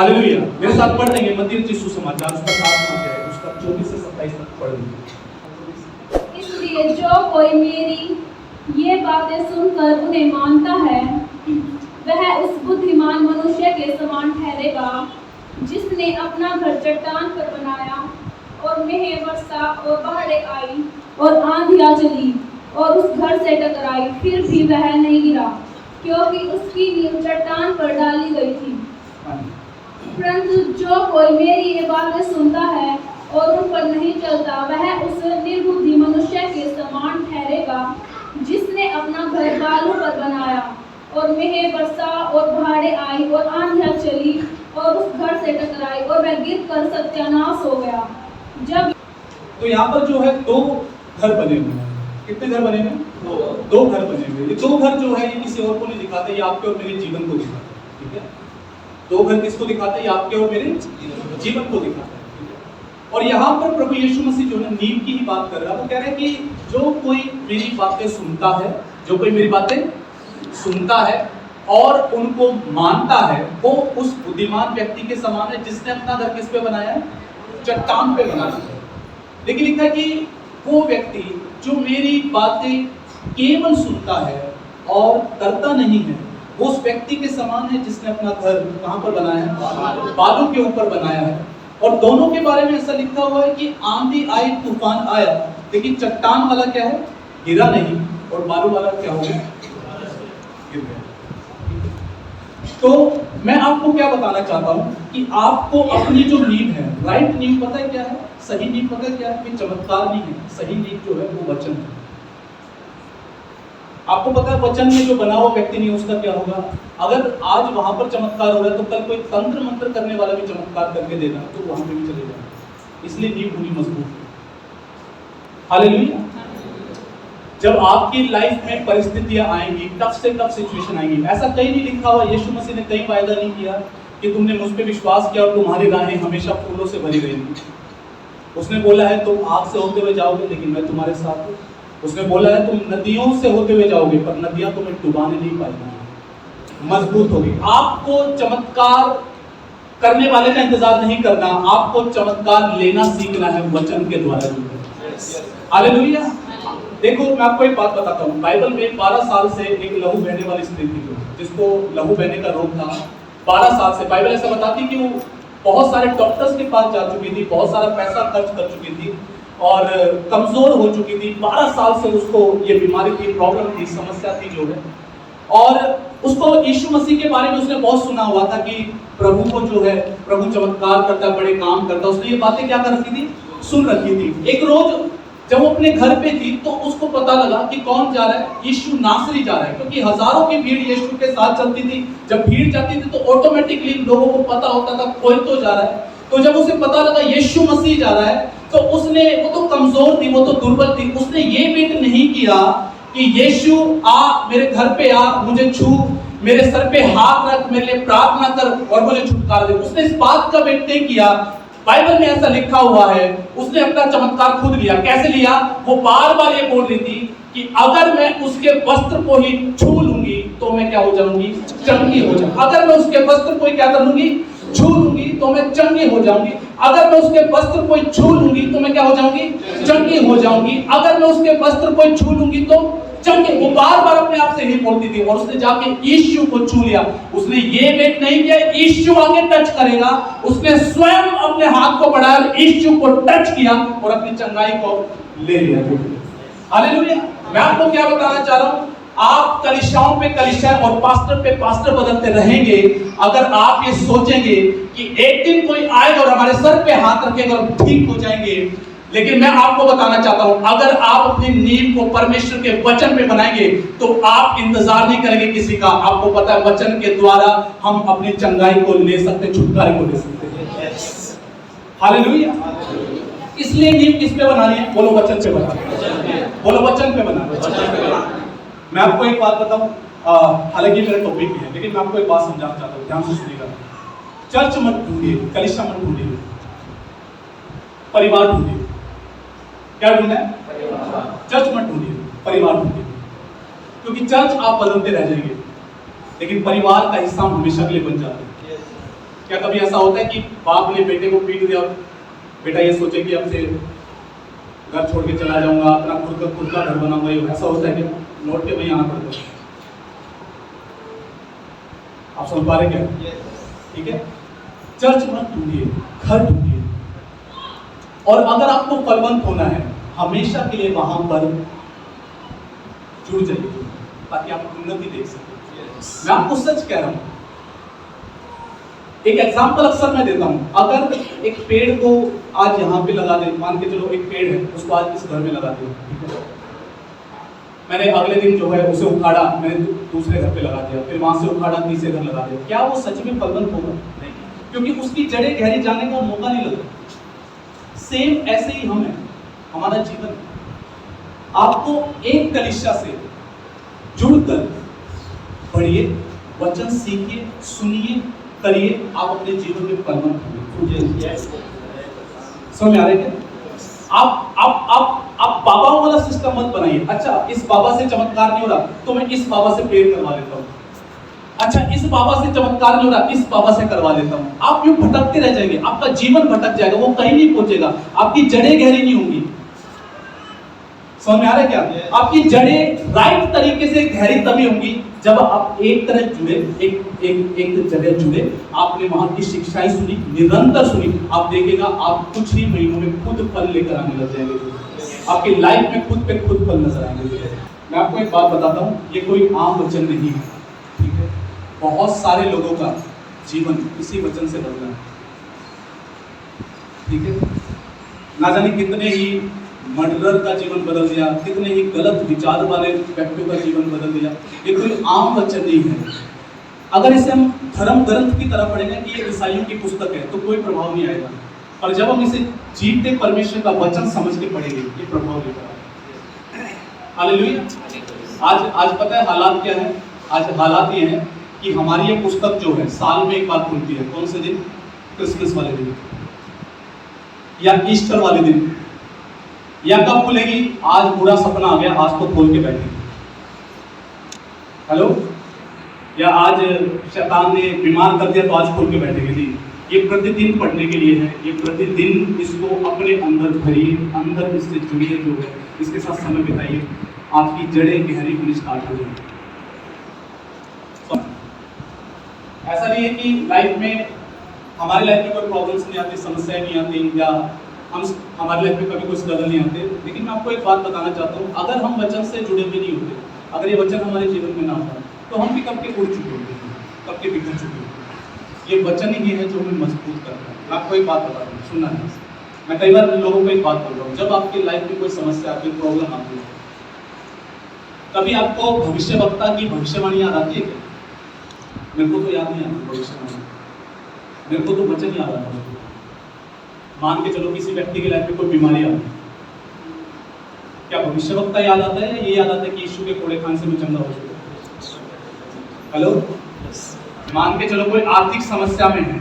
Hallelujah. मेरे साथ पढ़ लेंगे मत्ती रचित सुसमाचार उसका 7वां अध्याय उसका 24 से 27 तक पढ़ लेंगे। इसलिए जो कोई मेरी ये बातें सुनकर उन्हें मानता है वह उस बुद्धिमान मनुष्य के समान ठहरेगा जिसने अपना घर चट्टान पर बनाया और मेंह वर्षा और बाढ़ें आई और आंधियां चली और उस घर से टकराई, फिर भी वह नहीं गिरा क्योंकि उसकी नींव चट्टान पर डाली गई थी। परंतु जो कोई मेरी ये बातें सुनता है और उन पर नहीं चलता वह उस निर्बुद्धि मनुष्य के समान ठहरेगा जिसने अपना घर बालू पर बनाया और मेंह वर्षा और बाढ़ें आई और आंधियां चली और उस घर से टकराई और वह गिरकर सत्यानाश हो गया। जब तो यहाँ पर जो है दो घर बने हुए हैं। कितने घर बने हुए? दो घर बने हुए। ये दो घर जो है ये किसी और को नहीं दिखाते, ये आपके और मेरे जीवन को दिखाते हैं। ठीक है, दो घर किसको दिखाते हैं? ये आपके और मेरे जीवन को दिखाते हैं। ठीक है, और यहाँ पर प्रभु यीशु मसीह जो है नींव की ही बात कर रहा है। वो कह रहे हैं कि जो कोई मेरी बातें सुनता है, जो कोई मेरी बातें सुनता है और उनको मानता है वो उस बुद्धिमान व्यक्ति के समान है जिसने अपना घर किस पे बनाया है? चट्टान पे बनाया है। लेकिन लिखा है कि वो व्यक्ति जो मेरी बातें केवल सुनता है और करता नहीं है वो उस व्यक्ति के समान है जिसने अपना घर कहाँ पर बनाया है? बालू के ऊपर बनाया है। और दोनों के बारे में ऐसा लिखा हुआ है कि आंधी आई, तूफान आया, लेकिन चट्टान वाला क्या है? गिरा नहीं, और बालू वाला क्या हो गया? गिर गया। तो मैं आपको क्या बताना चाहता हूँ कि आपको अपनी जो नींव है, राइट नींव पता है क्या है? सही नींव पता है क्या है? कि चमत्कार नहीं है, सही नींव जो है वो वचन है। आपको पता है वचन में जो बना हुआ व्यक्ति नहीं उसका क्या होगा? अगर आज वहां पर चमत्कार हो रहा है तो कल कोई तंत्र मंत्र करने वाला भी चमत्कार करके देगा तो वहां पे भी चले जाएगा। इसलिए नींव पूरी मजबूत है। हालेलुया। जब आपकी लाइफ में परिस्थितियां आएंगी, टफ से टफ सिचुएशन आएंगी, ऐसा कहीं नहीं लिखा हुआ, यीशु मसीह ने कहीं वायदा नहीं किया कि तुमने मुझ पे विश्वास किया और तुम्हारी राहें हमेशा फूलों से भरी रहेंगी। उसने बोला है तुम आग से होते हुए जाओगे लेकिन मैं तुम्हारे साथ हूँ। उसने बोला है तुम नदियों से होते हुए जाओगे पर नदियां तुम्हें डुबाने नहीं पाएंगी, मजबूत होगी। आपको चमत्कार करने वाले का इंतजार नहीं करना, आपको चमत्कार लेना सीखना है वचन के द्वारा। हालेलुया। देखो मैं आपको एक बात बताता हूँ, बाइबल में 12 साल से एक लहू बहने वाली स्त्री थी जिसको लहू बहने का रोग था। 12 साल से बाइबल ऐसा बताती कि वो बहुत सारे डॉक्टर्स के पास जा चुकी थी, बहुत सारा पैसा खर्च कर चुकी थी और कमजोर हो चुकी थी। 12 साल से उसको ये बीमारी थी, प्रॉब्लम थी, समस्या थी जो है। और उसको यीशु मसीह के बारे में उसने बहुत सुना हुआ था कि प्रभु को जो है प्रभु चमत्कार करता, बड़े काम करता। उसने ये बातें क्या कर रखी थी? सुन रखी थी। एक रोज जब वो अपने घर पे थी तो उसको पता लगा कि कौन जा रहा है? यीशु नासरी जा रहा है, क्योंकि हजारों की भीड़ यीशु के साथ चलती थी। जब भीड़ जाती थी तो ऑटोमेटिकली लोगों को पता होता था कोई तो जा रहा है। तो जब उसे पता लगा यीशु मसीह जा रहा है तो उसने, वो तो कमजोर थी, वो तो दुर्बल थी, उसने ये वेट नहीं किया कि यीशु आ मेरे घर पे आ, मुझे छू, मेरे सर पे हाथ रख, मेरे लिए प्रार्थना कर और मुझे छुटकारा दे। उसने इस बात का वेट नहीं किया। बाइबल में ऐसा लिखा हुआ है उसने अपना चमत्कार खुद लिया। कैसे लिया? वो बार बार ये बोल रही थी कि अगर मैं उसके वस्त्र को ही छू लूंगी तो मैं क्या हो जाऊंगी? चंगी हो जाऊंगी। अगर मैं उसके वस्त्र को ही क्या कर लूंगी? छू लूंगी तो मैं चंगी हो जाऊंगी। अगर मैं उसके वस्त्र को छू लूंगी तो मैं क्या हो जाऊंगी? चंगी हो जाऊंगी। अगर मैं उसके वस्त्र को छू लूंगी तो चंगी। वो बार बार अपने आप से ही बोलती थी और उसने जाके यीशु को छू लिया। उसने ये वेट नहीं किया यीशु आगे टच करेगा, उसने स्वयं अपने हाथ को बढ़ाया और यीशु को टच किया और अपनी चंगाई को ले लिया। हालेलुया। मैं आपको क्या बताना चाह रहा हूं, आप कलीसियाओं पे कलीसिया और पास्टर पे पास्टर बदलते रहेंगे अगर आप ये सोचेंगे कि एक दिन कोई आएगा और हमारे सर पे हाथ रखेगा और ठीक हो जाएंगे। लेकिन मैं आपको बताना चाहता हूं अगर आप अपनी नींव को परमेश्वर के वचन पे बनाएंगे तो आप इंतजार नहीं करेंगे किसी का। आपको पता है वचन के द्वारा हम अपनी चंगाई को ले सकते, छुटकारे को ले सकते हैं। हालेलुया। इसलिए नींव किस पे बनानी है? बोलो वचन पे बनानी। बोलो वचन पे बनानी। मैं आपको एक बात बताऊं, हालांकि मेरा टॉपिक भी है लेकिन मैं आपको एक बात समझाना चाहता हूं, ध्यान से सुनिएगा। चर्च मत ढूंढिए, कलीसिया मत ढूंढिए, परिवार ढूंढिए। क्या ढूंढना है? चर्च मत ढूंढिए, परिवार ढूंढिए। क्योंकि चर्च आप बदलते रह जाएंगे लेकिन परिवार का हिस्सा हमेशा के लिए बन जाते हैं। क्या कभी ऐसा होता है कि बाप ने बेटे को पीट दिया और बेटा ये सोचे कि अब से घर छोड़ के चला जाऊंगा, अपना खुद का घर बनाऊंगा, ये ऐसा होता है कि लौट के वहीं आना पड़ता है? आप समझ पा रहे क्या? ठीक है, चर्च मत ढूंढिए, घर ढूंढिए। और अगर आपको फलवंत होना है, हमेशा के लिए वहां पर जुड़ जाइए ताकि आप उन्नति देख सकें। मैं आपको सच कह रहा हूं, एक एग्जांपल अक्सर मैं देता हूं। अगर एक पेड़ को आज यहाँ पे लगा दे, मान के चलो एक पेड़ है, उसको आज इस घर में लगा दे, ठीक है? मैंने अगले दिन जो है उसे उखाड़ा, मैंने दूसरे घर पे लगा दिया, फिर वहां से उखाड़ा तीसरे घर लगा दिया, क्या वो सच में फलवंत होगा? नहीं, क्योंकि उसकी जड़ें गहरी जाने का मौका नहीं लगा। सेम ऐसे ही हम है, हमारा जीवन। आपको एक कलीसिया से जुड़कर बढ़िए, वचन सीखिए, सुनिए, करिए, आप अपने जीवन में फलवंत होंगे। समझ आ रहे हैं? आप बाबाओं वाला सिस्टम मत बनाइए। अच्छा, इस बाबा से चमत्कार नहीं हो रहा तो मैं इस बाबा से प्रेयर करवा लेता हूँ। अच्छा, इस बाबा से चमत्कार नहीं हो रहा, इस बाबा से करवा लेता हूँ। आप यूं भटकते रह जाएंगे, आपका जीवन भटक जाएगा, वो कहीं नहीं पहुंचेगा, आपकी जड़ें गहरी नहीं होंगी। समझ में आ रहा है क्या? आपकी जड़ें राइट तरीके से गहरी तभी होंगी जब आप एक तरह जुड़े, एक जगह जुड़े, आपने वहां की शिक्षाएं सुनी, निरंतर सुनी, आप देखेगा आप कुछ ही महीनों में खुद फल लेकर आने लग जाएंगे। आपकी लाइफ में खुद पे खुद फल नजर आएंगे। मैं आपको एक बात बताता हूँ, ये कोई आम वचन नहीं है, ठीक है? बहुत सारे लोगों का जीवन इसी वचन से बदला है, ठीक है? ना जाने कितने ही मर्डरर का जीवन बदल दिया, कितने ही गलत विचार वाले व्यक्तियों का जीवन बदल दिया। ये कोई आम वचन नहीं है। अगर इसे हम धर्म ग्रंथ की तरह पढ़ेंगे कि ये ईसाइयों की पुस्तक है तो कोई प्रभाव नहीं आएगा, और जब हम इसे जीवते परमेश्वर का वचन समझ के पढ़ेंगे ये प्रभाव लेकर आएगा। हालेलुया। आज पता है हालात क्या है? आज हालात ये है कि हमारी ये पुस्तक जो है साल में एक बार खुलती है। कौन से दिन? क्रिसमस वाले दिन या ईस्टर वाले दिन। या कब खुलेगी? आज बुरा सपना आ गया, आज तो खोल के बैठे। हेलो? या आज शैतान ने बीमार कर दिया तो आज खोल के बैठेंगे। नहीं, ये प्रतिदिन पढ़ने के लिए है, ये प्रतिदिन इसको अपने अंदर भरिए, अंदर इससे जुड़िए, जो है इसके साथ समय बिताइए, आपकी जड़ें गहरी होनी स्टार्ट हो जाएगी। ऐसा नहीं है कि लाइफ में, हमारी लाइफ में कोई प्रॉब्लम्स नहीं आती, समस्याएं नहीं आती, या हमारी लाइफ में कभी कोई स्ट्रगल नहीं आते। लेकिन मैं आपको एक बात बताना चाहता हूँ, अगर हम वचन से जुड़े हुए नहीं होते, अगर ये वचन हमारे जीवन में ना होता तो हम भी कब के उड़ चुके होते, कब के बिखर चुके होते। ये वचन ही है जो हमें मजबूत करता है। मैं आपको एक बात बता दूँ, सुनना है। मैं कई बार लोगों को एक बात बोल रहा हूँ, जब आपकी लाइफ में कोई समस्या आती है, प्रॉब्लम आती है, कभी आपको भविष्यवक्ता की भविष्यवाणी याद आती है क्या? मेरे को तो याद नहीं आती भविष्यवाणी, मेरे को तो वचन याद आता है। मान के चलो किसी व्यक्ति की लाइफ में कोई बीमारी आती है, क्या भविष्यवक्ता याद आता है या ये याद आता है कि यीशु के कोड़े खाने से मैं चंगा हो चुका? हेलो? मान के चलो कोई आर्थिक समस्या में है,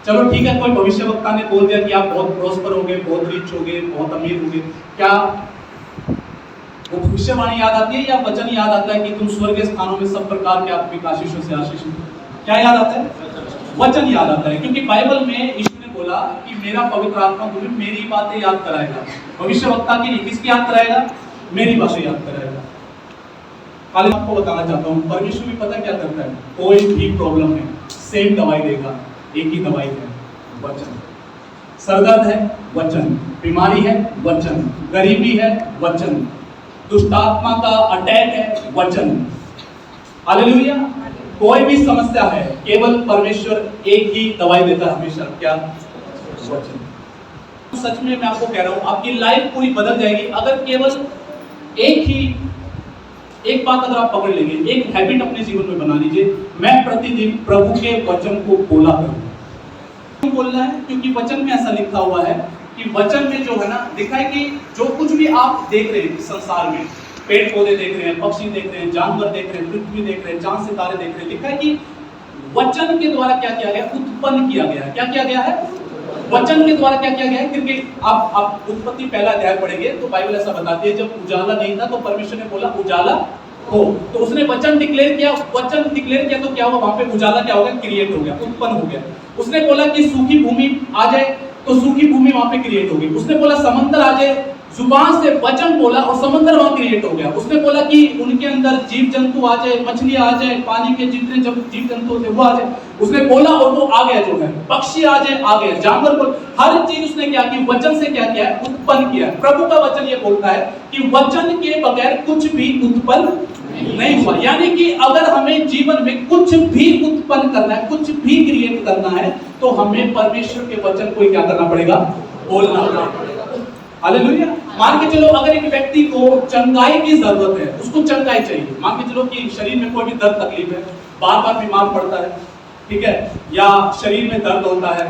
चलो ठीक है, कोई भविष्यवक्ता ने बोल दिया कि आप बहुत प्रॉस्पर होगे, बहुत रिच होगे, बहुत अमीर होगे, क्या वो भविष्यवाणी याद आती है या वचन याद आता है कि तुम स्वर्गीय स्थानों में सब प्रकार के आत्मिक आशीषों से आशीषित? क्या याद आता है? वचन याद आता है, क्योंकि बाइबल में यीशु ने बोला कि मेरा पवित्र आत्मा तुम्हें मेरी बातें याद कराएगा। भविष्यवक्ता की नहीं, किसकी याद कराएगा? मेरी बातें याद कराएगा। खाली आपको बताना चाहता हूँ, परमेश्वर भी पता क्या करता है, कोई भी प्रॉब्लम है सेम दवाई देगा, एक ही दवाई है, वचन। सरदर्द है, वचन। बीमारी है, वचन। गरीबी है, वचन। दुष्टात्मा का अटैक है, वचन। हालेलुया। कोई भी समस्या है, केवल परमेश्वर एक ही दवाई देता है हमेशा, क्या? वचन। सच में मैं आपको कह रहा हूं, आपकी लाइफ पूरी बदल जाएगी अगर केवल एक बात अगर आप पकड़ लेंगे, एक हैबिट अपने जीवन में बना लीजिए, मैं प्रतिदिन प्रभु के वचन को बोला करूं। क्यों बोलना है? क्योंकि वचन में ऐसा लिखा हुआ है कि वचन में जो है ना, लिखा है कि जो कुछ भी आप देख रहे हैं संसार में, पेड़ पौधे देख रहे हैं, पक्षी देख रहे हैं, जानवर देख रहे हैं, पृथ्वी देख रहे हैं, चांद सितारे देख रहे हैं, लिखा है कि वचन के द्वारा क्या किया गया? उत्पन्न किया गया है। क्या किया गया है? वचन के द्वारा क्या किया गया है? क्योंकि आप उत्पत्ति पहला अध्याय पढ़ेंगे तो बाइबल ऐसा बताती है, जब उजाला नहीं था तो परमेश्वर ने बोला उजाला हो। तो उसने वचन डिक्लेयर किया तो क्या हुआ, वहां पे उजाला क्या हो गया, क्रिएट हो गया, उत्पन्न हो गया। उसने बोला कि सूखी भूमि आ जाए, तो सूखी भूमि वहां पे क्रिएट हो गई। उसने बोला समंदर आ जाए, जुबान से वचन बोला और समंदर वहां क्रिएट हो गया। उसने बोला कि उनके अंदर जीव जंतु आ जाए, मछली आ जाए, पानी के जितने जीव जंतु होते वो आ जाए, उसने बोला और वो आ गया। जो है पक्षी आ जाए, आ गया, जानवर बोल, हर चीज उसने क्या की, वचन से क्या किया, उत्पन्न किया। प्रभु का वचन ये बोलता है कि वचन के बगैर कुछ भी उत्पन्न नहीं हुआ। यानी कि अगर हमें जीवन में कुछ भी उत्पन्न करना है, कुछ भी क्रिएट करना है, तो हमें परमेश्वर के वचन को क्या करना पड़ेगा, बोलना पड़ेगा। हालेलुया। मान के चलो अगर एक व्यक्ति को चंगाई की जरूरत है, उसको चंगाई चाहिए, मान के चलो कि शरीर में कोई भी दर्द तकलीफ है, बार बार बीमार पड़ता है, ठीक है, या शरीर में दर्द होता है,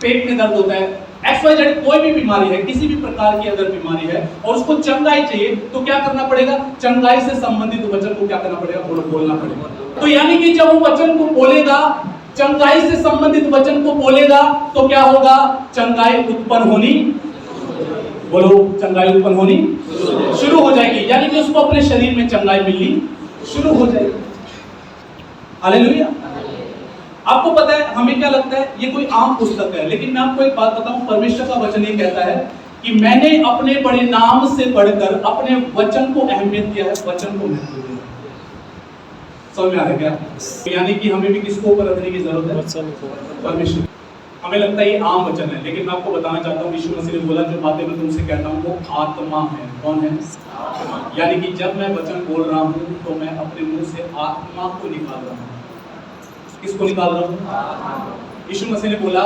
पेट में दर्द होता है, XYZ कोई भी बीमारी है, किसी भी प्रकार की अगर बीमारी है और उसको चंगाई चाहिए, तो क्या करना पड़ेगा, चंगाई से संबंधित वचन को क्या करना पड़ेगा, बोलना पड़ेगा। तो यानी कि जब वो वचन को बोलेगा, चंगाई से संबंधित वचन को बोलेगा, तो क्या होगा, चंगाई उत्पन्न होनी, बोलो, चंगाई उत्पन्न होनी शुरू हो जाएगी। यानी कि उसको अपने शरीर में चंगाई मिलनी शुरू हो जाएगी। हालेलुया। आपको पता है, हमें क्या लगता है ये कोई आम पुस्तक है, लेकिन मैं आपको एक बात बताऊं, परमेश्वर का वचन ये कहता है कि मैंने अपने बड़े नाम से बढ़कर अपने वचन को अहमियत दिया है, वचन को महत्व दिया है। समझ में आ रहा है क्या? यानी कि हमें भी किसको ऊपर रखने की जरूरत है, परमेश्वर। हमें लगता है ये आम वचन है, लेकिन मैं आपको बताना चाहता हूँ, यीशु मसीह ने बोला जो बातें मैं तुमसे कहता हूँ वो आत्मा है। कौन है? यानी कि जब मैं वचन बोल रहा हूँ तो मैं अपने मुंह से आत्मा को निकाल रहा हूँ। किसको निकाल रहा हूँ? यीशु मसीह ने बोला,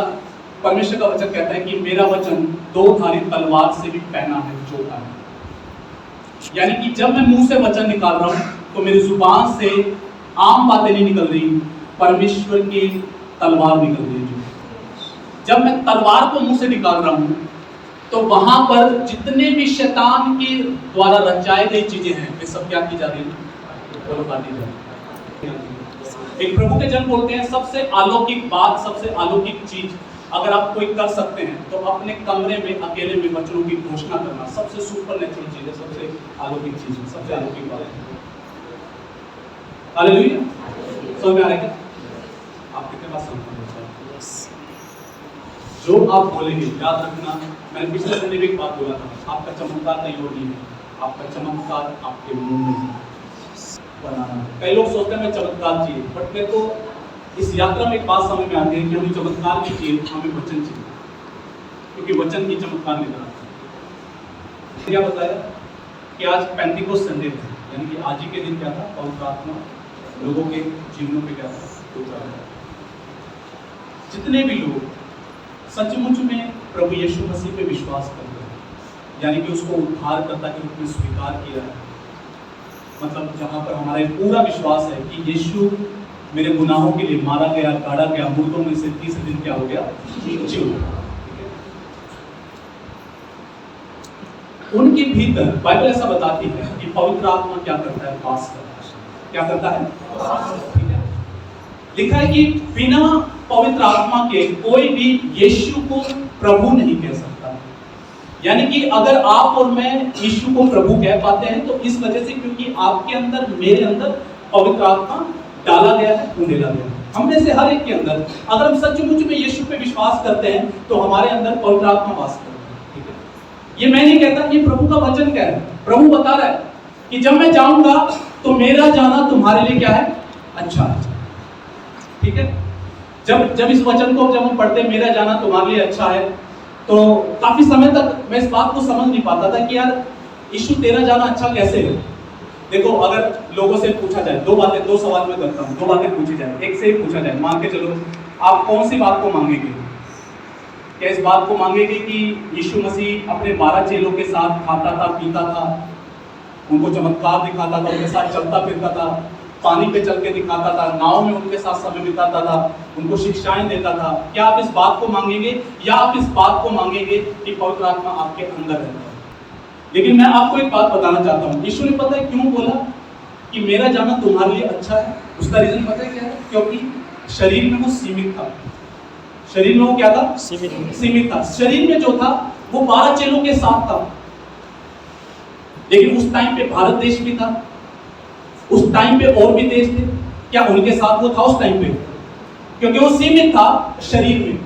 परमेश्वर का वचन कहता है कि मेरा वचन दो धारी तलवार से भी पैना है, चोखा है। यानी कि जब मैं मुंह से वचन निकाल रहा हूँ तो मेरी जुबान से आम बातें नहीं निकल रही, परमेश्वर की तलवार निकल रही है। जब मैं तलवार को मुंह से निकाल रहा हूँ तो वहां पर जितने भी शैतान के द्वारा रचाई गई चीजें हैं, वे सब क्या की जा रही है, काटी जा रही है। एक प्रभु के जन बोलते हैं सबसे अलौकिक बात, सबसे अलौकिक चीज अगर आप कोई कर सकते हैं तो अपने कमरे में अकेले में वचनों की घोषणा करना सबसे सुपरनैचुरल चीज है, सबसे अलौकिक चीज है, सबसे अलौकिक बात है। हालेलुया। समझ में आ रहा है क्या? आप कितने बात समझ जो आप बोलेंगे, याद रखना, मैंने पिछले संडे भी एक बात बोला था, आपका चमत्कार कहीं और नहीं है, आपका चमत्कार आपके मुंह में बनाना। कई लोग सोचते हैं मैं चमत्कार चाहिए, बट मेरे को इस यात्रा में एक बात समझ में आती है कि हमें चमत्कार की चाहिए, हमें वचन चाहिए, क्योंकि वचन की चमत्कार निकल आता है। क्या बताया कि आज पेंटिकोस्ट संडे था, यानी कि आज ही के दिन क्या था, पवित्र आत्मा लोगों के जीवनों पे क्या था। जितने भी लोग सचमुच में प्रभु यीशु मसीह पे विश्वास करते हैं, यानी कि उसको उद्धारकर्ता के रूप में स्वीकार किया है, मतलब जहां पर हमारा पूरा विश्वास है कि यीशु मेरे गुनाहों के लिए मारा गया, गाड़ा गया, मुर्दों में से तीसरे दिन क्या हो गया, जी उठा। उनके भीतर बाइबल ऐसा बताती है कि पवित्र आत्मा क्या करता है, वास करता है। क्या करता है? लिखा है कि बिना पवित्र आत्मा के कोई भी यीशु को प्रभु नहीं कह सकता। यानी कि अगर आप और मैं यीशु को प्रभु कह पाते हैं तो इस वजह से क्योंकि आपके अंदर, मेरे अंदर पवित्र आत्मा डाला गया है, उंडेला गया है। हम में से हर एक के अंदर अगर हम सचमुच में यीशु पे विश्वास करते हैं तो हमारे अंदर पवित्र आत्मा वास करता है। ठीक है, ये मैं नहीं कहता, ये प्रभु का वचन कह रहा है। प्रभु बता रहा है कि जब मैं जाऊंगा तो मेरा जाना तुम्हारे लिए क्या है, अच्छा है। ठीक है, जब इस वचन को जब हम पढ़ते हैं, मेरा जाना तुम्हारे लिए अच्छा है, तो काफी समय तक मैं इस बात को समझ नहीं पाता था कि यार यीशु तेरा जाना अच्छा कैसे है। देखो, अगर लोगों से पूछा जाए, दो सवाल मैं करता हूँ, दो बातें पूछी जाए, एक से ही पूछा जाए, मान के चलो आप कौन सी बात को मांगेंगे? क्या इस बात को मांगेंगे कि यीशु मसीह अपने 12 चेलों के साथ खाता था, पीता था, उनको चमत्कार दिखाता था, उनके साथ चलता फिरता था, पानी पे चल के दिखाता था, नाव में उनके साथ समय बिताता था, उनको शिक्षाएं देता था? क्या आप इस बात को मांगेंगे, या आप इस बात को मांगेंगे कि पवित्र आत्मा आपके अंदर रहता है? लेकिन मैं आपको एक बात बताना चाहता हूँ, यीशु ने पता है क्यों बोला कि मेरा जाना तुम्हारे लिए अच्छा है? उसका रीजन पता है क्या है? क्योंकि शरीर में वो सीमित था। शरीर में वो क्या था? सीमित था। शरीर में जो था वो 12 चेलों के साथ था, लेकिन उस टाइम पे भारत देश भी था, उस टाइम पे और भी तेज थे? क्या उनके साथ वो था उस टाइम पे? क्योंकि वो सीमित था शरीर में,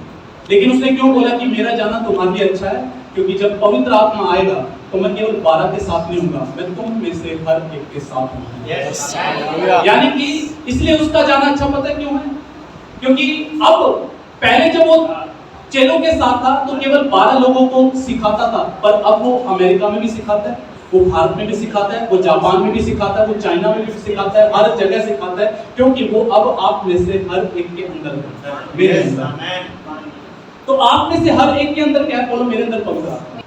लेकिन उसने क्यों बोला कि मेरा जाना तुम्हारे लिए अच्छा है, क्योंकि जब पवित्र आत्मा आएगा तो मैं केवल 12 के साथ नहीं होऊंगा, मैं तुम में से हर एक के साथ हूँ। यानी कि इसलिए उसका जाना अच्छा, पता है क्यों है? क्योंकि अब पहले जब वो चेलों के साथ था तो केवल 12 लोगों को सिखाता था, पर अब वो अमेरिका में भी सिखाता है, वो भारत में भी सिखाता है, वो जापान में भी सिखाता है, वो चाइना में भी सिखाता है, हर जगह सिखाता है, क्योंकि वो अब आप में से हर एक के अंदर है, मेरे अंदर। तो आप में से हर एक के अंदर क्या है? बोलो, मेरे अंदर पवित्र आत्मा।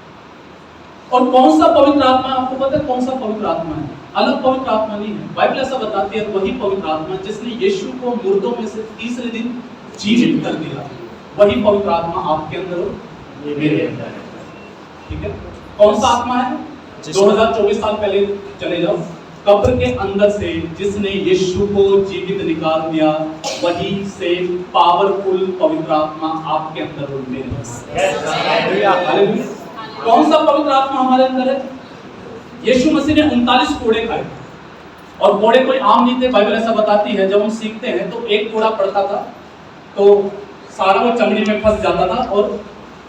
और कौन सा पवित्र आत्मा? आपको पता है कौन सा पवित्र आत्मा है? अलग पवित्र आत्मा नहीं है। बाइबल ऐसा बताती है, वही पवित्र आत्मा जिसने यीशु को मुर्दों में से तीसरे दिन जीवित कर दिया, वही पवित्र आत्मा आपके अंदर और मेरे अंदर है। ठीक है? कौन सा आत्मा है? 2024 साल पहले चले जाओ, कब्र के अंदर से जिसने यीशु को जीवित निकाल दिया, वही से पावरफुल पवित्र आत्मा आपके अंदर और मेरे अंदर। कौन सा पवित्र आत्मा हमारे अंदर है? यीशु मसीह ने 39 कोड़े खाए, और कोड़े कोई आम नहीं थे। बाइबल ऐसा बताती है, जब हम सीखते हैं तो एक कोड़ा पड़ता था तो सारा वो चमड़ी में फंस जाता था, और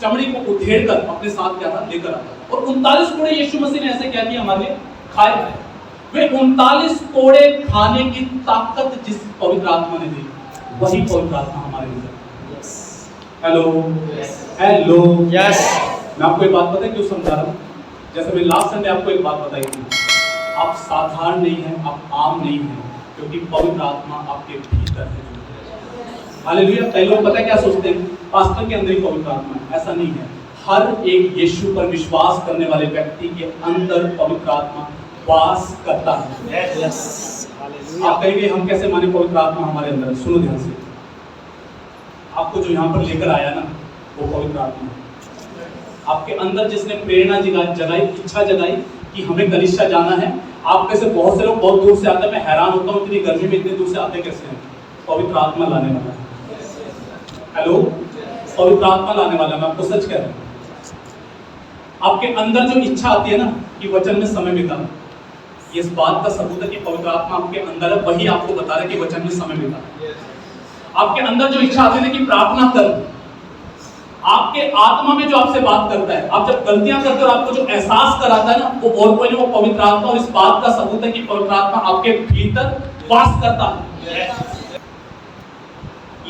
चमड़ी को उधेड़ कर अपने साथ क्या था लेकर आता था। और 39 कोड़े यीशु मसीह ने ऐसे क्या किया? हमारे लिए खाए। वे 39 कोड़े खाने की ताकत जिस पवित्र आत्मा ने दी, वही पवित्र आत्मा हमारे अंदर। Hello, hello, yes. मैं आपको एक बात पता है क्यों समझा रहा हूँ? जैसे मैं लास्ट संडे आपको एक बात बताई थी, आप साधारण नहीं हैं, आप आम नहीं हैं, क्योंकि पवित्र आत्मा आपके भीतर है। हालेलुया। कई लोग पता है क्या सोचते हैं? पास्टर के अंदर ही पवित्र आत्मा है। ऐसा नहीं है। हर एक यीशु पर विश्वास करने वाले व्यक्ति के अंदर पवित्र आत्मा वास करता है। आप कहेंगे हम कैसे माने पवित्र आत्मा हमारे अंदर? सुनो ध्यान से, आपको जो यहाँ पर लेकर आया ना, वो पवित्र आत्मा है। आपके अंदर जिसने प्रेरणा जगाई, इच्छा जगाई कि हमें कलीसिया जाना है। आप में से बहुत से लोग बहुत दूर से आते हैं, मैं हैरान होता हूँ इतनी गर्मी में इतने दूर से आते कैसे हैं? पवित्र आत्मा लाने वाला है। हेलो, पवित्र आत्मा लाने वाला, मैं आपको सच कह रहा हूँ। आपके अंदर जो इच्छा आती है ना कि वचन में समय बिता, ये इस बात का सबूत है कि पवित्र आत्मा आपके अंदर है, वही आपको बता रहा है कि वचन में समय बिता। आपके अंदर जो इच्छा आती है कि प्रार्थना कर, आपके आत्मा में जो आपसे बात करता है, आप जब गलतियां करते हो और आपको जो एहसास कराता है ना, वो और कोई नहीं, वो पवित्र आत्मा। और इस बात का सबूत है कि पवित्र आत्मा आपके भीतर वास करता है।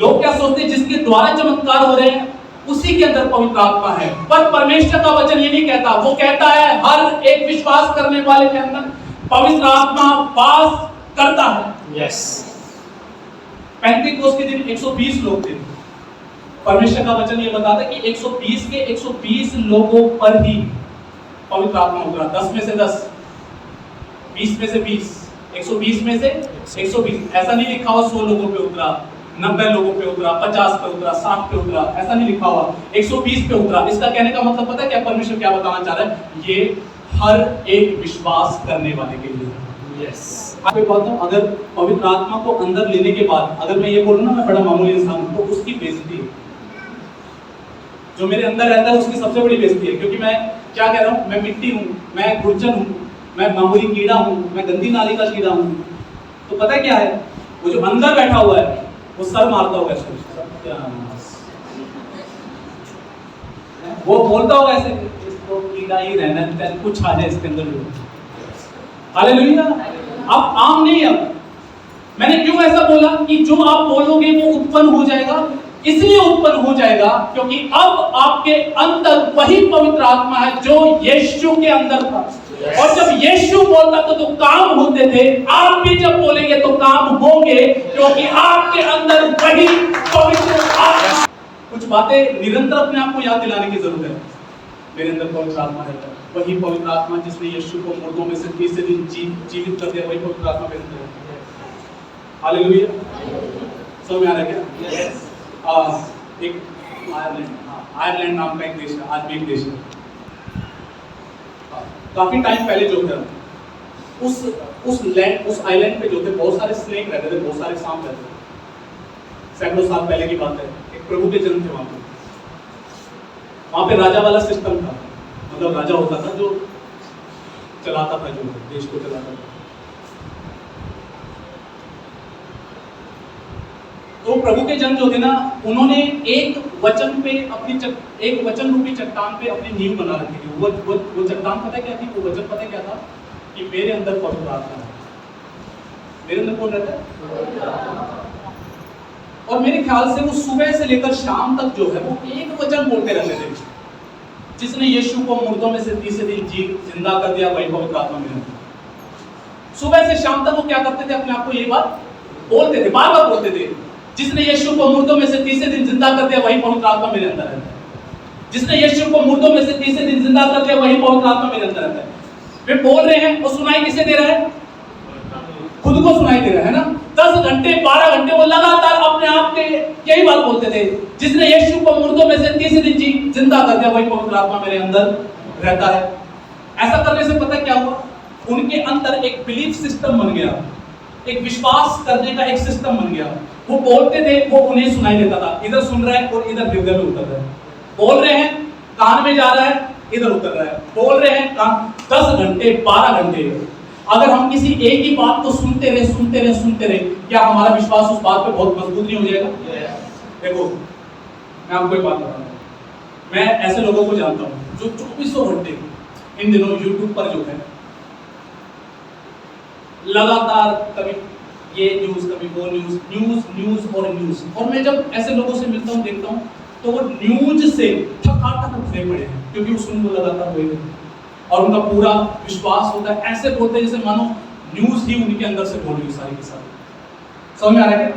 लोग क्या सोचते हैं? जिसके द्वारा चमत्कार हो रहे हैं उसी के अंदर पवित्र आत्मा है, पर परमेश्वर का वचन ये नहीं कहता। वो कहता है हर एक विश्वास करने वाले के अंदर पवित्र आत्मा वास करता है। यस। पेंटेकोस्त के दिन 120 लोग थे। परमेश्वर का वचन ये बताता है कि 120 के 120 लोगों पर ही पवित्र आत्मा उतरा। 10 में से 10, 20 में से 20, 120 में से 120। ऐसा नहीं लिखा हुआ 100 लोगों पे उतरा, 90 लोगों पे उतरा, 50 पे उतरा, 60 पे उतरा, ऐसा नहीं लिखा हुआ। 120 पे उतरा। इसका कहने का मतलब पता है क्या परमेश्वर क्या बताना चाह रहा है? ये हर एक विश्वास करने वाले के लिए। यस। आपको बात हूँ, अगर पवित्र आत्मा को अंदर लेने के बाद अगर मैं ये बोलूँ ना मैं बड़ा मामूली इंसान हूँ, तो उसकी बेइज्जती है। जो मेरे अंदर रहता है उसकी सबसे बड़ी बेइज्जती है, क्योंकि मैं क्या कह रहा हूँ? मैं मिट्टी हूँ, मैं गुर्जन हूँ, मैं मामूली कीड़ा हूँ, मैं गंदी नाली का कीड़ा हूँ। तो पता है क्या है? वो जो अंदर बैठा हुआ है वो सर मारता होगा ऐसे, वो बोलता होगा ऐसे, इसको कीड़ा ही रहना है, कुछ आ जाए इसके अंदर। हालेलुया। अब आम नहीं। अब मैंने क्यों ऐसा बोला कि जो आप बोलोगे वो उत्पन्न हो जाएगा? इसलिए उत्पन्न हो जाएगा क्योंकि अब आपके अंदर वही पवित्र आत्मा है जो यीशु के अंदर था। और जब यीशु बोलता तो काम होते थे, आप भी जब बोलेंगे तो काम होंगे, क्योंकि आपके अंदर वही पवित्र आत्मा। कुछ बातें निरंतर अपने आप को याद दिलाने की जरूरत है। मेरे अंदर पवित्र आत्मा है, वही पवित्र आत्मा जिसने यीशु को मुर्दों में से तीसरे दिन जीवित कर दिया, वही पवित्र आत्मा मेरे अंदर है। हालेलुया। समझ में आ रहा है क्या? यस। एक आयरलैंड नाम का एक देश है, आज भी एक देश है। काफी टाइम पहले जो था उस आइलैंड पे जो थे बहुत सारे स्नेक रहते थे, बहुत सारे सांप रहते थे। सैकड़ों साल पहले की बात है। एक प्रभु के जन्म थे वहां पे राजा वाला सिस्टम था। मतलब राजा होता था जो चलाता था, जो देश को चलाता था। तो प्रभु के जन जो थे ना, उन्होंने एक वचन पे एक वचन रूपी चट्टान पे अपनी नींव बना रखी थी। वो चट्टान पता क्या थी? वो वचन पता क्या था? कि मेरे अंदर पवित्र आत्मा है। मेरे अंदर कौन रहता है? और मेरे ख्याल से वो सुबह से लेकर शाम तक जो है वो एक वचन बोलते रहते थे, जिसने यीशु को मुर्दों में से तीसरे दिन जिंदा कर दिया, वही पवित्र आत्मा मेरे अंदर। सुबह से शाम तक वो क्या करते थे? अपने आप को ये बात बोलते थे, बार बार बोलते थे, जिसने यीशु को मुर्दों में से तीसरे दिन जिंदा कर दिया, वही पवित्र आत्मा मेरे अंदर रहता है। जिसने यीशु को मुर्दों में से तीसरे दिन जिंदा कर दिया, वही पवित्र आत्मा मेरे अंदर रहता है। वे बोल रहे हैं, वो सुनाई किसे दे रहा है? खुद को सुनाई दे रहा है ना। 10 घंटे 12 घंटे वो लगातार अपने आप के यही बात बोलते थे, जिसने यीशु को मुर्दों में से तीसरे दिन जिंदा कर दिया, वही पवित्र आत्मा मेरे अंदर रहता है। ऐसा करने से पता क्या हुआ? उनके अंदर एक बिलीफ सिस्टम बन गया, एक विश्वास करने का एक सिस्टम बन गया। वो बोलते थे, वो उन्हें सुनाई देता था। इधर सुन रहा है और इधर हृदय में उतर रहा है। बोल रहे हैं, कान में जा रहा है, इधर उतर रहा है। बोल रहे हैं, कान 10 घंटे 12 घंटे। अगर हम किसी एक ही बात को सुनते रहे, क्या हमारा विश्वास उस बात पे बहुत मजबूत नहीं हो जाएगा? देखो, मैं आपको एक बात बताता हूँ। मैं ऐसे लोगों को जानता हूँ जो 2400 घंटे इन दिनों यूट्यूब पर जो है लगातार कभी ये न्यूज, कभी वो न्यूज। और मैं जब ऐसे लोगों से मिलता हूँ, देखता हूँ, तो वो न्यूज से ठक उठे पड़े हैं, क्योंकि वो सुन को लगातार हुए और उनका पूरा विश्वास होता है। ऐसे बोलते हैं जैसे मानो न्यूज ही उनके अंदर से बोल रही सारी की सारी। समझ में आ रहा है?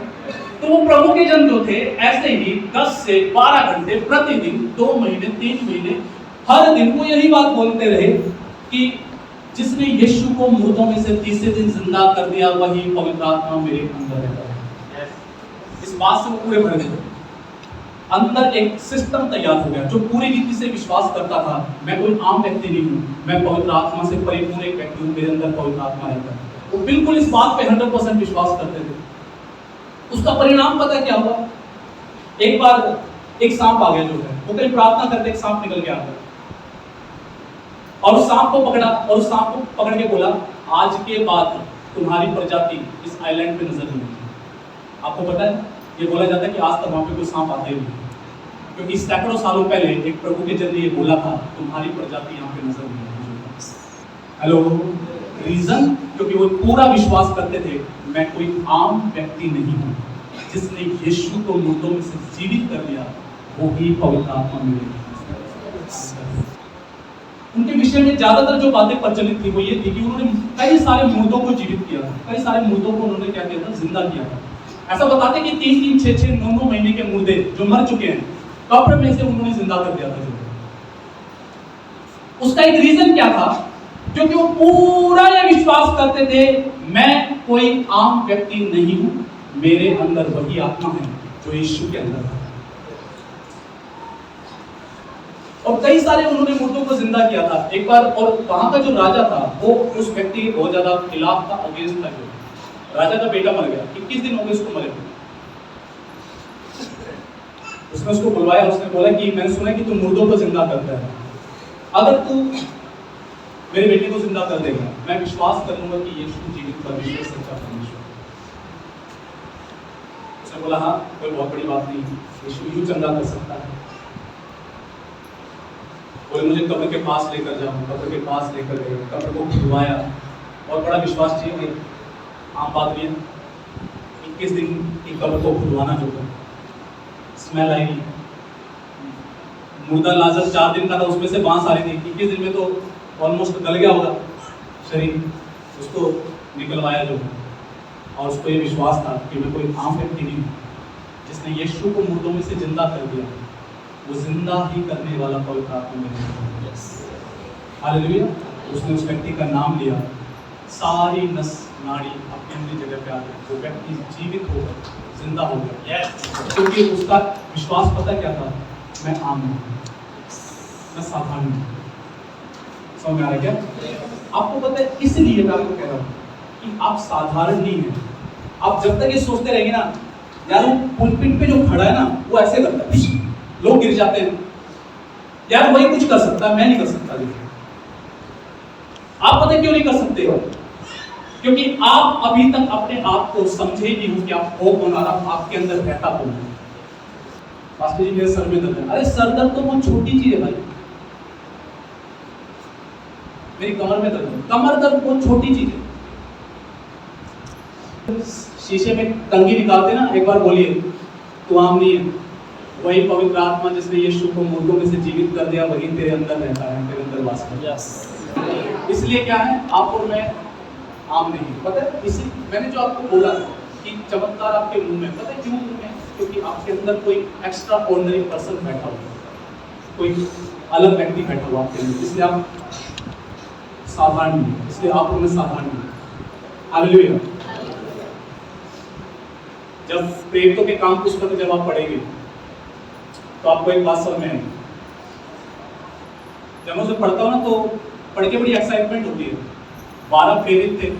तो वो प्रभु के जन जो थे, ऐसे ही 10 से 12 घंटे प्रतिदिन, 2 महीने 3 महीने, हर दिन वो यही बात बोलते रहे कि जिसने यीशु को मुर्दों में से तीसरे दिन जिंदा कर दिया, वही पवित्र आत्मा मेरे अंदर रहता है। इस बात से वो पूरे भर गए। अंदर एक सिस्टम तैयार हो गया जो पूरी रीति से विश्वास करता था, मैं कोई आम व्यक्ति नहीं हूँ, मैं पवित्र आत्मा से परिपूर्ण एक व्यक्ति हूँ, मेरे अंदर पवित्र आत्मा रहता है। वो बिल्कुल इस बात पे 100% विश्वास करते थे। उसका परिणाम पता क्या हुआ? एक बार एक सांप आ गया जो है, वो कहीं प्रार्थना करते एक सांप निकल के आ गया और उस सांप को पकड़ा और उस सांप को पकड़ के बोला, आज के बाद तुम्हारी प्रजाति इस आइलैंड पे नजर नहीं आती। आपको पता है, ये बोला जाता है कि आज तक वहां पे कोई सांप आता ही नहीं, क्योंकि सैकड़ों सालों पहले एक प्रभु के जन ने ये बोला था, तुम्हारी प्रजाति यहाँ पे नजर नहीं आती। Hello, reason? क्योंकि वो पूरा विश्वास करते थे, मैं कोई आम व्यक्ति नहीं हूँ, जिसने यीशु को मुर्दों में से जीवित कर दिया, वो ही पवित्र आत्मा मेरे। उनके विषय में ज्यादातर जो बातें प्रचलित थी वो ये थी कि उन्होंने कई सारे मुर्दों को जीवित किया था, कई सारे मुर्दों को उन्होंने क्या किया था? जिंदा किया था। ऐसा बताते कि 3-3, 6-6, 9-9 महीने के मुर्दे जो मर चुके हैं, कब्र में से उन्होंने जिंदा कर दिया था। उसका एक रीजन क्या था? क्योंकि वो पूरा ये विश्वास करते थे, मैं कोई आम व्यक्ति नहीं हूं, मेरे अंदर वही आत्मा है जो यीशु के अंदर है। और कई सारे उन्होंने मुर्दों को जिंदा किया था एक बार। और वहां का जो राजा था वो उस व्यक्ति के बहुत ज्यादा खिलाफ था, अगेंस्ट था। जो राजा का बेटा मर गया, 21 दिन हो गए उसको मरे। उसने उसको बुलवाया, उसने बोला कि मैंने सुना कि तू मुर्दों को जिंदा करता है, अगर तू मेरे बेटे को जिंदा कर देगा, मैं विश्वास करूंगा कि यीशु जीवित परमेश्वर, सच्चा परमेश्वर। उसने बोला, हाँ कोई बहुत बड़ी बात नहीं, यीशु यूं चंगा कर सकता है। बोले मुझे कब्र के पास लेकर जाओ। कब्र के पास लेकर गए, कब्र को खुदवाया, और बड़ा विश्वास चाहिए, आम बात नहीं है। 21 दिन की कब्र को खुदवाना जो है, स्मेल आई, मुर्दा लाजर 4 दिन का था, उसमें से बांस आ रही थी। 21 दिन में तो ऑलमोस्ट गल गया होगा शरीर, उसको निकलवाया जो है। और उसको ये विश्वास था कि मैं कोई आम व्यक्ति नहीं हूँ, जिसने यीशु को मुर्दों में से जिंदा कर दिया, वो जिंदा ही करने वाला पवित्र आत्मा मेरे। हालेलुया। उसने उस व्यक्ति का नाम लिया, सारी नस नाड़ी अपनी अपनी जगह पे आ गई, वो व्यक्ति जीवित हो गया, जिंदा हो गया। क्योंकि उसका विश्वास पता क्या था? मैं आम नहीं, मैं साधारण नहीं। समझ में आ रहा क्या? आपको पता है, इसलिए मैं आपको कह रहा हूँ कि आप साधारण नहीं हैं। आप जब तक ये सोचते रहेंगे ना, यार वो पुलपिट पे जो खड़ा है ना, वो ऐसे करता है, लोग गिर जाते हैं, यार वही कुछ कर सकता है, मैं नहीं कर सकता। देखिए, आप पता क्यों नहीं कर सकते? क्योंकि आप अभी तक अपने आप को समझे नहीं हो कि आप हो कौन और आपके अंदर रहता कौन है। पास्टर जी मेरे सर में दर्द है। अरे सर दर्द तो बहुत छोटी चीज है भाई। मेरी कमर में दर्द है, कमर दर्द बहुत छोटी चीज है। शीशे में कंघी निकालते ना, एक बार बोलिए तू आम नहीं है। वही पवित्र आत्मा जिसने यीशु को मुर्दों में से जीवित कर दिया, वही तेरे अंदर रहता है, तेरे अंदर वास करता है। इसलिए क्या है, आप और मैं आम नहीं। पता है इसी मैंने जो आपको बोला कि चमत्कार आपके मुंह में, पता है क्यों मुंह में? क्योंकि आपके अंदर कोई एक्स्ट्रा ऑर्डिनरी पर्सन बैठा हुआ, कोई अलग व्यक्ति बैठा हुआ आपके अंदर, इसलिए आप साधारण नहीं, इसलिए आप और मैं साधारण नहीं। हालेलुया। जब प्रेरितों के काम पुस्तक जब आप पढ़ेंगे तो आपको एक बात समझ में आएगी। जब मैं उसे पढ़ता हूँ ना तो पढ़ के बड़ी एक्साइटमेंट होती है। 12 प्रेरित थे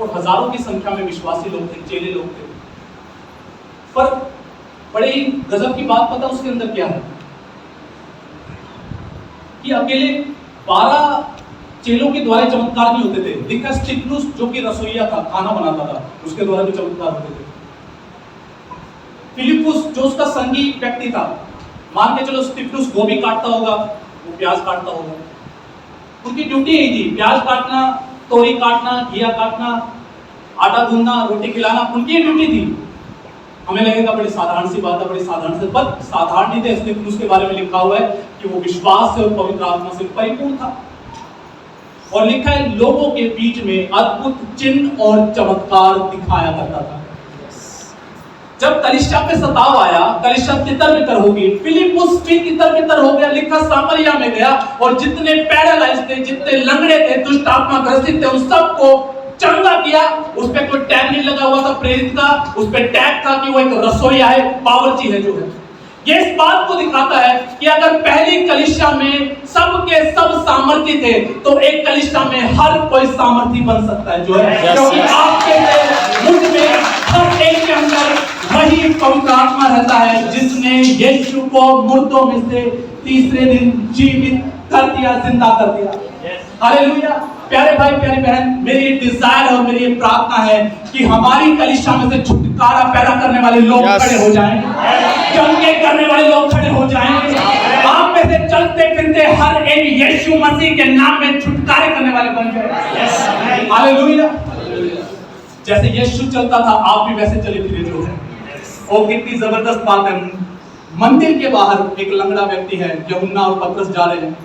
और हजारों की संख्या में विश्वासी लोग थे, चेले लोग थे। पर बड़े ही गजब की बात पता उसके अंदर क्या है कि अकेले 12 चेलों के द्वारा चमत्कार नहीं होते थे। लिखा स्तिफनुस जो कि रसोइया था, खाना बनाता था, उसके द्वारा भी चमत्कार होते थे। फिलिपुस जो उसका संगी व्यक्ति था, मान के चलो स्तिफनुस गोभी काटता होगा, वो प्याज काटता होगा, उनकी ड्यूटी यही थी, प्याज काटना, तोरी काटना, घिया काटना, आटा गूंदना, रोटी खिलाना, उनकी ड्यूटी थी। हमें लगेगा बड़ी साधारण सी बात है, बड़ी साधारण से, पर साधारण नहीं थे। स्तिफनुस के बारे में लिखा हुआ है कि वो विश्वास से और पवित्र आत्मा से परिपूर्ण था। और लिखा है लोगों के बीच में अद्भुत चिन्ह और चमत्कार दिखाया करता था। जब कलीसिया पे सताव आया, कलीसिया तितर-बितर हो गई, फिलिपुस भी तितर-बितर हो गया। लिखा सामरिया में गया और जितने पैरालाइज थे, जितने लंगड़े थे, दुष्ट आत्मा ग्रसित थे, उन सबको चंगा किया। उस पे कोई टैग नहीं लगा हुआ था प्रेरित का, उस पे टैग था कि वो एक रसोइया है, बावर्ची है जो है। ये इस बात को दिखाता है कि अगर पहली कलीसिया में सबके सब सामर्थी थे तो एक कलीसिया में हर कोई सामर्थी बन सकता है जो है, क्योंकि आपके मुझ में हर एक के अंदर वही पवित्र आत्मा रहता है जिसने यीशु को मुर्दों में से तीसरे दिन जीवित कर दिया, जिंदा कर दिया। हालेलुया। प्यारे भाई, प्यारी बहन, मेरी डिजायर और मेरी प्रार्थना है कि हमारी कलीसिया में से छुटकारा पैदा करने वाले लोग खड़े हो जाएं, चंगे करने वाले लोग खड़े हो जाएं। आप में से चलते फिरते हर एक यीशु मसीह के नाम में छुटकारे करने वाले बन जाए। हालेलुया। जैसे यीशु चलता था आप भी वैसे चले फिरे जो है। और कितनी जबरदस्त बात है। मंदिर के बाहर एक लंगड़ा व्यक्ति है, यूहन्ना और पतरस जा रहे हैं,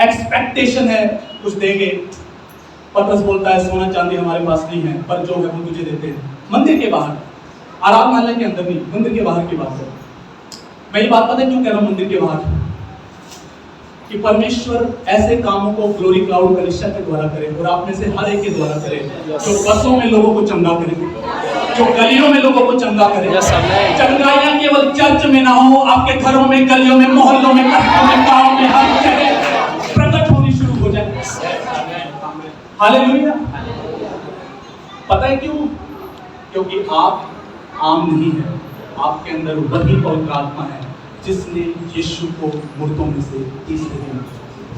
एक्सपेक्टेशन है कुछ देंगे। पतरस बोलता है सोना चांदी हमारे पास नहीं है, पर जो है वो तुझे देते हैं। मंदिर के बाहर, आराधनालय के अंदर नहीं, मंदिर के बाहर की बात है। मैं ये बात पता क्यों कह रहा हूं मंदिर के बाहर? कि परमेश्वर ऐसे कामों को ग्लोरी क्लाउड कलीसिया के द्वारा करे और आप में से हर एक के द्वारा करे, जो बसों में लोगों को चंगा करे, जो गलियों में लोगों को चंगा करे। चंगाइयां केवल चर्च में ना हो, आपके घरों में, गलियों में, मोहल्लों में, कस्बों में, गांव में, हर जगह प्रकट होनी शुरू हो जाए। हालेलुया। पता है क्यों? क्योंकि आप आम नहीं है, आपके अंदर वही पवित्र आत्मा है जिसने यीशु को मुर्दों में से तीसरे दिन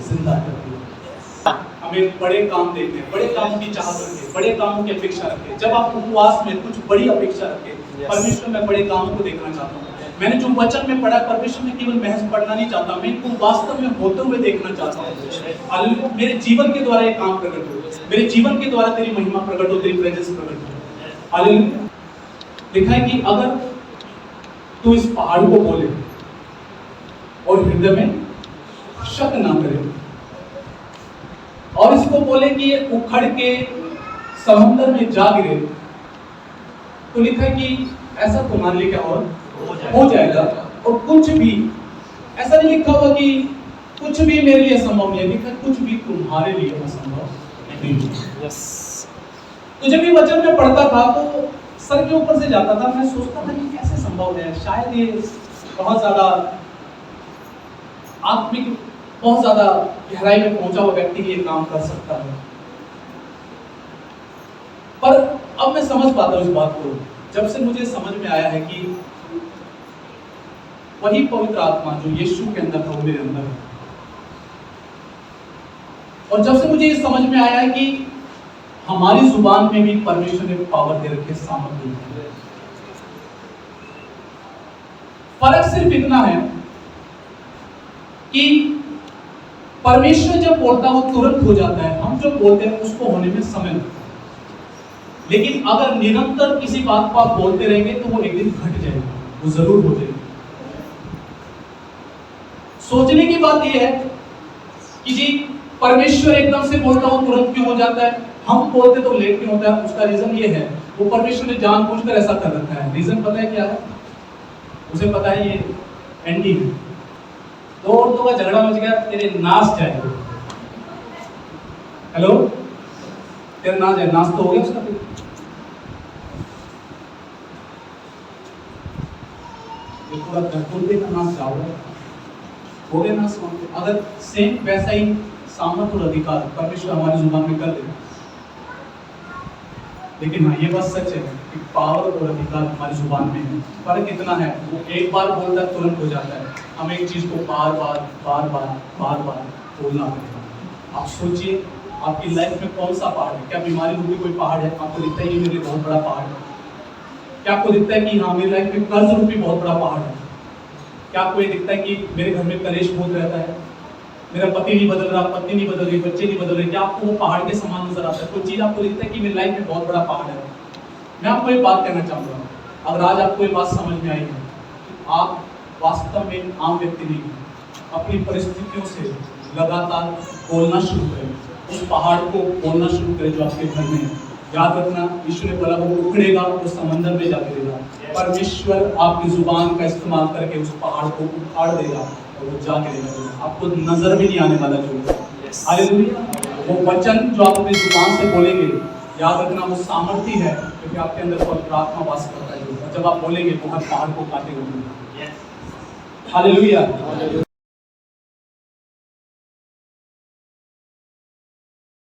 जिंदा कर दिया। हमें बड़े काम देखने, बड़े कामों की चाहत रखें, बड़े कामों की अपेक्षा रखें। जब आप उपवास में कुछ बड़ी अपेक्षा रखें, परमेश्वर मैं बड़े कामों को देखना चाहता हूँ। मैंने जो वचन में पढ़ा, परमेश्वर में केवल महज पढ़ना नहीं चाहता, मैं इनको वास्तव में होते हुए देखना चाहता हूँ। मेरे जीवन के द्वारा ये काम प्रकट हो, मेरे जीवन के द्वारा तेरी महिमा प्रकट हो, तेरी प्रेजेंस प्रकट हो। हालेलुया। लिखा है कि अगर तू इस पहाड़ को बोले और हृदय में शक ना करे और इसको बोले कि ये उखड़ के समुद्र में जा गिरे, तो लिखा है कि ऐसा तुम्हारे लिए क्या हो जाएगा। और कुछ भी ऐसा नहीं लिखा हुआ कि कुछ भी मेरे लिए संभव नहीं है, लिखा कुछ भी तुम्हारे लिए असंभव नहीं है। तो जब ये वचन में पढ़ता था तो सर के ऊपर से जाता था, मैं सोचता था कि कैसे संभव है, शायद ये बहुत ज्यादा आत्मिक, बहुत ज्यादा गहराई में पहुंचा हुआ व्यक्ति ये काम कर सकता है। पर अब मैं समझ पाता हूं इस बात को, जब से मुझे समझ में आया है कि वही पवित्र आत्मा जो यीशु के अंदर था वो मेरे अंदर है। और जब से मुझे ये समझ में आया है कि हमारी जुबान में भी परमेश्वर ने पावर दे रखी है, सामर्थ्य दी है। फर्क सिर्फ इतना है कि परमेश्वर जब बोलता है वो तुरंत हो जाता है, हम जो बोलते हैं उसको होने में समय लगता है। लेकिन अगर निरंतर किसी बात को आप बोलते रहेंगे तो वो एक दिन घट जाएगा, वो जरूर हो जाएगा। सोचने की बात यह है कि जी परमेश्वर एकदम से बोलता हो तुरंत क्यों हो जाता है, हम बोलते तो लेट क्यों होता है। उसका रीजन ये है, वो परमेश्वर ने जानबूझकर ऐसा कर रखा है। रीजन पता है क्या है? उसे पता है ये एंडिंग है। दो औरतों का झगड़ा मच गया, तेरे नाश जाए। हेलो, तेरा नाश जाए, नाश तो हो गया उसका। पूरा धरती का नाश जाओगे, हो गया नाश। अगर सेम वैसा ही सामर्थ और अधिकार परमेश्वर हमारी जुबान में कर दे, लेकिन हाँ ये बात सच है कि पावर और अधिकार हमारी जुबान में है। फर्क इतना है, वो एक बार बोलता है तुरंत हो जाता है, हमें एक चीज को बार बार बार बार बार बार बोलना पड़ेगा। आप सोचिए आपकी लाइफ में कौन सा पहाड़ है? क्या बीमारी रूपी कोई पहाड़ है? आपको दिखता है ये मेरे लिए बहुत बड़ा पहाड़ है? क्या आपको दिखता है कि हाँ मेरी लाइफ में कर्ज रूपी बहुत बड़ा पहाड़ है? क्या आपको ये दिखता है कि मेरे घर में कलेश बहुत रहता है, मेरा पति नहीं बदल रहा, पत्नी नहीं बदल रही, बच्चे नहीं बदल रहे? क्या आपको वो पहाड़ के समान नजर आता है? कोई चीज आपको दिखता है कि मेरी लाइफ में बहुत बड़ा पहाड़ है? मैं आपको एक बात कहना चाहूंगा, अगर आज आपको ये बात समझ में आई है कि आप वास्तव में आम व्यक्ति नहीं हैं, अपनी परिस्थितियों से लगातार बोलना शुरू करें, उस पहाड़ को बोलना शुरू करें जो आपके घर में है। याद रखना, यीशु ने बोला वो उखड़ेगा, वो समंदर में जा गिरेगा। परमेश्वर आपकी जुबान का इस्तेमाल करके उस पहाड़ को उखाड़ देगा और वो जा गिरेगा, आपको नजर भी नहीं आने वाला जो। हालेलुया। वो वचन जो आप अपनी जुबान से बोलेंगे, याद रखना वो सामर्थ्य है, क्योंकि आपके अंदर पवित्र आत्मा वास करता है। जब आप बोलेंगे वो हर पहाड़ को काटेगा। हालेलुया।